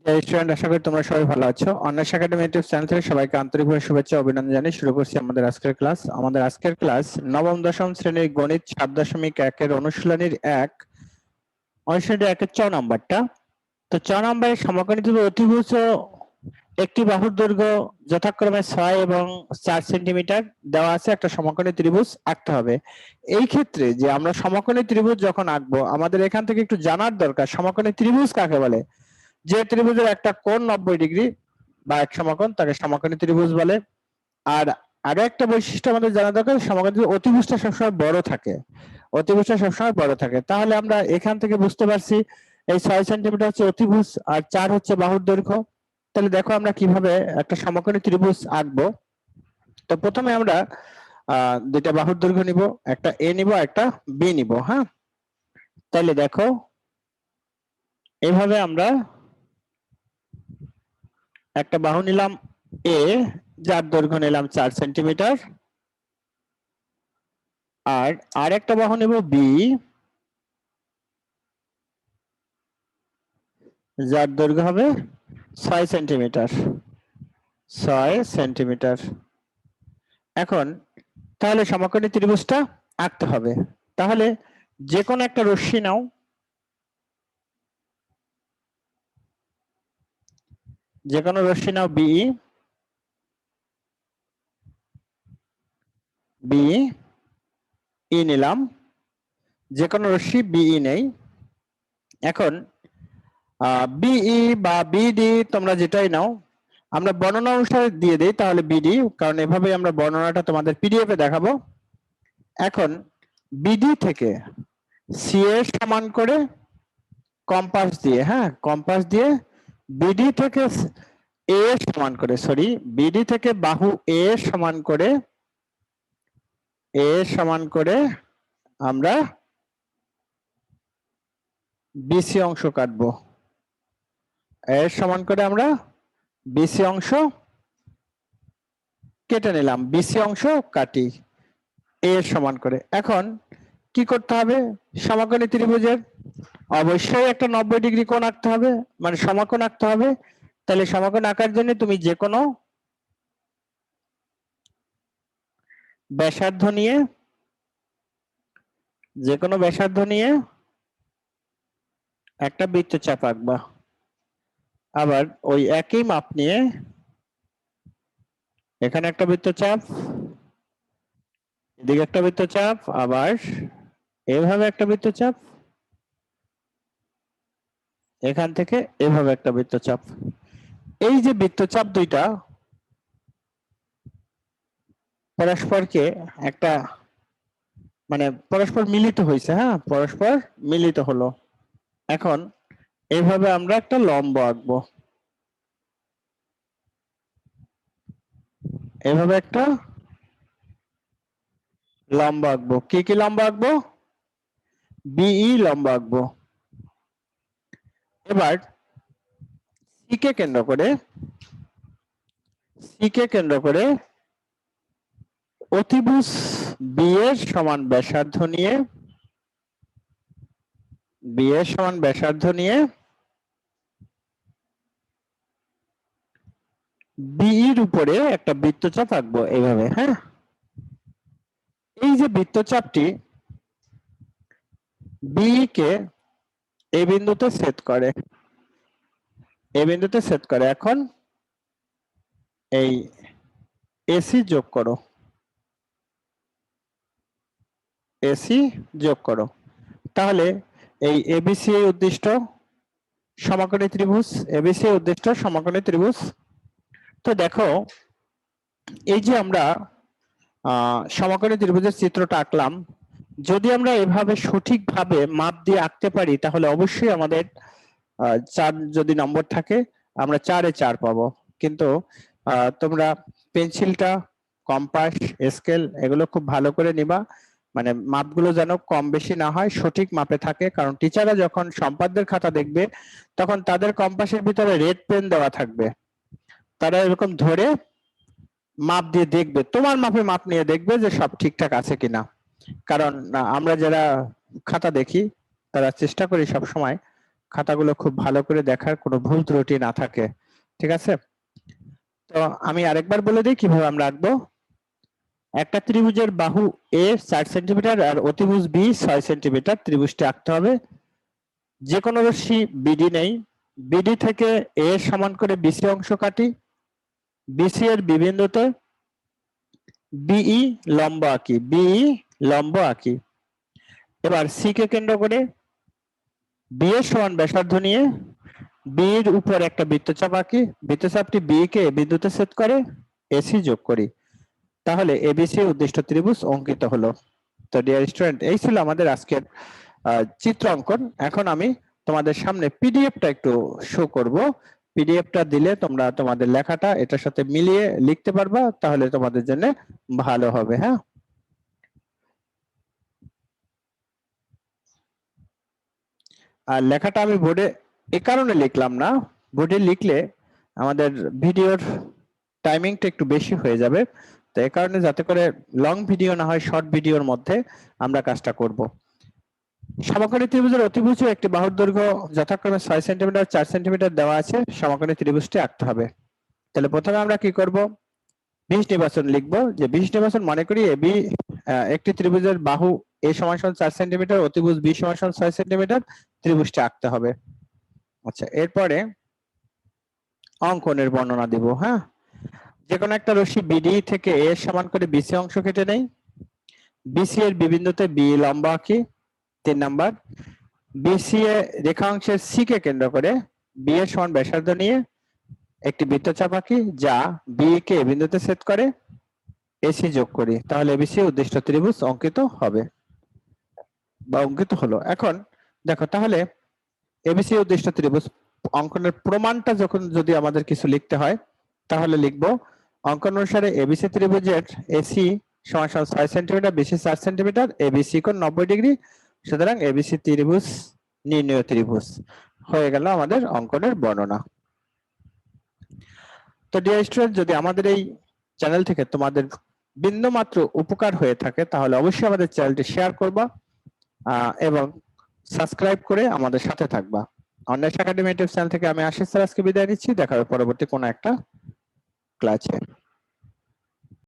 Student, আশা করি তোমরা সবাই ভালো আছো। অন্বেষা একাডেমি ইউটিউব চ্যানেল থেকে সবাইকে আন্তরিকভাবে শুভেচ্ছা ও অভিনন্দন জানিয়ে শুরু করছি আমাদের আজকের ক্লাস। আমাদের আজকের ক্লাস নবম দশম শ্রেণীর গণিত 7.1 অনুশীলনীর 1 চ নাম্বারটা। তো চ নাম্বারের সমকোণী ত্রিভুজ অতিভুজ ও একটি বাহুর দৈর্ঘ্য যথাক্রমে 6 এবং 4 সেন্টিমিটার দেওয়া আছে। একটা সমকোণী ত্রিভুজ আঁকতে হবে। এই ক্ষেত্রে যে আমরা সমকোণী ত্রিভুজ যখন আঁকবো, আমাদের এখান থেকে একটু জানার দরকার সমকোণী ত্রিভুজ কাকে বলে। যে ত্রিভুজের একটা কোণ 90 ডিগ্রি বা এক সমকোণ, তাকে সমকোণী ত্রিভুজ বলে। আর আরো একটা বৈশিষ্ট্য আমাদের জানা দরকার, সমকোণী ত্রিভুজ অতিভুজটা সবসময় বড় থাকে। অতিভুজটা সবসময় বড় থাকে। তাহলে আমরা এখান থেকে বুঝতে পারছি এই 6 সেন্টিমিটার হচ্ছে অতিভুজ আর 4 হচ্ছে বাহুর দৈর্ঘ্য। তাহলে দেখো আমরা কিভাবে একটা সমকোণী ত্রিভুজ আঁকবো। তো প্রথমে আমরা দুইটা বাহুর দৈর্ঘ্য নিব, একটা এ নিব একটা বি নিব। হ্যাঁ, তাহলে দেখো এভাবে আমরা একটা বাহু নিলাম এ, যার দৈর্ঘ্য নিলাম 4 সেন্টিমিটার, আর আরেকটা বাহু নেব বি, যার দৈর্ঘ্য হবে 6 সেন্টিমিটার। 6 সেন্টিমিটার। এখন তাহলে সমকোণী ত্রিভুজটা আঁকতে হবে। তাহলে যে কোনো একটা রশ্মি নাও, যে কোনো রশ্মি নাও বি, বি ই নিলাম, যে কোনো রশ্মি বিই নেই। এখন বিই বা বিডি তোমরা যেটাই নাও, আমরা বর্ণনা অনুসারে দিয়ে দেই তাহলে বিডি, কারণ এভাবে আমরা বর্ণনাটা তোমাদের পিডিএফ এ দেখাবো। এখন বিডি থেকে সি এর সমান করে কম্পাস দিয়ে, হ্যাঁ কম্পাস দিয়ে বিডি থেকে এ সমান করে, সরি বিডি থেকে বাহু এ সমান করে, এ সমান করে আমরা বিসি অংশ কাটবো। এর সমান করে আমরা বিসি অংশ কেটে নিলাম, বিসি অংশ কাটি এর সমান করে। এখন কি করতে হবে, সমকোণী ত্রিভুজের অবশ্যই একটা 90 ডিগ্রি কোণ আঁকতে হবে, মানে সমকোণ আঁকতে হবে। তাহলে সমকোণ আঁকার জন্য তুমি যে কোনো ব্যাসার্ধ নিয়ে, যে কোনো ব্যাসার্ধ নিয়ে একটা বৃত্তচাপ আঁকবা। আবার ওই একই মাপ নিয়ে এখানে একটা বৃত্তচাপ, এদিকে একটা বৃত্তচাপ, আবার এভাবে একটা বৃত্তচাপ, এখান থেকে এভাবে একটা বৃত্তচাপ। এই যে বৃত্তচাপ দুইটা পরস্পরকে একটা মানে পরস্পর মিলিত হয়েছে, হ্যাঁ পরস্পর মিলিত হলো। এখন এইভাবে আমরা একটা লম্ব আঁকবো, এভাবে একটা লম্ব আঁকবো। কি কি লম্ব আঁকবো? বিই লম্ব আঁকবো। এবার সি কে কেন্দ্র করে, সি কে কেন্দ্র করে অতিভুজ বি এর সমান ব্যাসার্ধ নিয়ে, বি এর সমান ব্যাসার্ধ নিয়ে বিইর উপরে একটা বৃত্তচাপ আঁকবো এইভাবে। হ্যাঁ, এই যে বৃত্তচাপটি বি কে এই বিন্দুতে ছেদ করে, এই বিন্দুতে ছেদ করে। এখন এই এসি যোগ করো, এসি যোগ করো। তাহলে এই এবিসি উদ্দিষ্ট সমকোণী ত্রিভুজ, এবিসি উদ্দিষ্ট সমকোণী ত্রিভুজ। তো দেখো এই যে আমরা সমকোণী ত্রিভুজের চিত্রটা আঁকলাম, যদি আমরা এভাবে সঠিকভাবে মাপ দিয়ে আঁকতে পারি তাহলে অবশ্যই আমাদের 4 যদি নম্বর থাকে আমরা 4-এ 4 পাবো। কিন্তু তোমরা পেন্সিলটা, কম্পাস, স্কেল এগুলো খুব ভালো করে নিবা, মানে মাপগুলো যেন কম বেশি না হয়, সঠিক মাপে থাকে। কারণ টিচাররা যখন সম্পাদ্যের খাতা দেখবে তখন তাদের কম্পাসের ভিতরে রেড পেন দেওয়া থাকবে, তারা এরকম ধরে মাপ দিয়ে দেখবে, তোমার মাপে মাপ নিয়ে দেখবে যে সব ঠিকঠাক আছে কিনা। কারণ আমরা যারা খাতা দেখি তারা চেষ্টা করি সব সময় খাতাগুলো খুব ভালো করে দেখার, কোনো ভুল ত্রুটি না থাকে। ঠিক আছে, তো আমি আরেকবার বলে দিই কিভাবে আমরা আঁকবো। একটা ত্রিভুজের বাহু এ 4 সেন্টিমিটার আর অতিভুজ বি 6 সেন্টিমিটার, ত্রিভুজটি আঁকতে হবে। যে কোনো রশ্মি বিডি নেই, বিডি থেকে এ সমান করে বিসি অংশ কাটি, বিসি এর বিবিন্দুতে বিই লম্ব আঁকি, বিই লম্ব আঁকি। এবার সি কে কেন্দ্র করে বি এর সমান ব্যাসার্ধ নিয়ে বি এর উপর একটা বৃত্তচাপ আঁকি, বৃত্তচাপটি বি কে বিন্দুতে ছেদ করে, এসি যোগ করি। তাহলে এবিসি উদ্দিষ্ট ত্রিভুজ অঙ্কিত হলো। তো ডিয়ার স্টুডেন্ট, এই ছিল আমাদের আজকের চিত্র অঙ্কন। এখন আমি তোমাদের সামনে পিডিএফটা একটু শো করব। পিডিএফটা দিলে তোমরা তোমাদের লেখাটা এটার সাথে মিলিয়ে লিখতে পারবা, তাহলে তোমাদের জন্য ভালো হবে। হ্যাঁ, আর লেখাটা আমি বোর্ডে এ কারণে লিখলাম না, বোর্ডে লিখলে আমাদের ভিডিওর টাইমিংটা একটু বেশি হয়ে যাবে, তো এই কারণে যাতে করে লং ভিডিও না হয়, শর্ট ভিডিওর মধ্যে আমরা কাজটা করব। সমকোণী ত্রিভুজের অতিভুজ একটি বাহুর দৈর্ঘ্য যথাক্রমে 6 সেন্টিমিটার 4 সেন্টিমিটার দেওয়া আছে, সমকোণী ত্রিভুজটি আঁকতে হবে। তাহলে প্রথমে আমরা কি করব, 20 নির্বাচন লিখবো, যে 20 নির্বাচন মনে করি এবি একটি ত্রিভুজের বাহু এ সমান 4 সেন্টিমিটার, অতিভুজ বি সমান 6 সেন্টিমিটার, ত্রিভুজটি আঁকতে হবে। আচ্ছা, এরপরে অঙ্কনের বর্ণনা দিব। হ্যাঁ, যে কোনো একটা রশ্মি বিডি থেকে এ সমান করে বিসি অংশ কেটে নেই, বিসি এর বিবিন্দুতে বি লম্ব আঁকি। 3 নাম্বার, বিসি এ রেখাংশের সি কে কেন্দ্র করে বি এর সমান ব্যাসার্ধ নিয়ে একটি বৃত্তচাপ আঁকি, যা বি কে বিন্দুতে ছেদ করে, এসি যোগ করি। তাহলে এবিসি উদ্দিষ্ট ত্রিভুজ অঙ্কিত হবে বা অঙ্কিত হলো। এখন দেখো, তাহলে এবিসি উদ্দিষ্ট ত্রিভুজ অঙ্কনের প্রমাণটা যখন যদি আমাদের কিছু লিখতে হয়, তাহলে লিখব অঙ্কন অনুসারে এবিসি ত্রিভুজের এসি সমান 6 সেন্টিমিটার, বিসি 4 সেন্টিমিটার, এবিসি কোণ 90 ডিগ্রি, সুতরাং এবিসি ত্রিভুজ নির্ণয় ত্রিভুজ হয়ে গেল আমাদের অঙ্কনের বর্ণনা। তো ডিয়ার স্টুডেন্ট, যদি আমাদের এই চ্যানেল থেকে তোমাদের বিন্দুমাত্র উপকার হয়ে থাকে, তাহলে অবশ্যই আমাদের চ্যানেলটি শেয়ার করবা এবং সাবস্ক্রাইব করে আমাদের সাথে থাকবা। অন্বেষা একাডেমি ইউটিউব চ্যানেল থেকে আমি আশিস স্যার আজকে বিদায় নিচ্ছি। দেখা হবে পরবর্তী কোনো একটা ক্লাসে।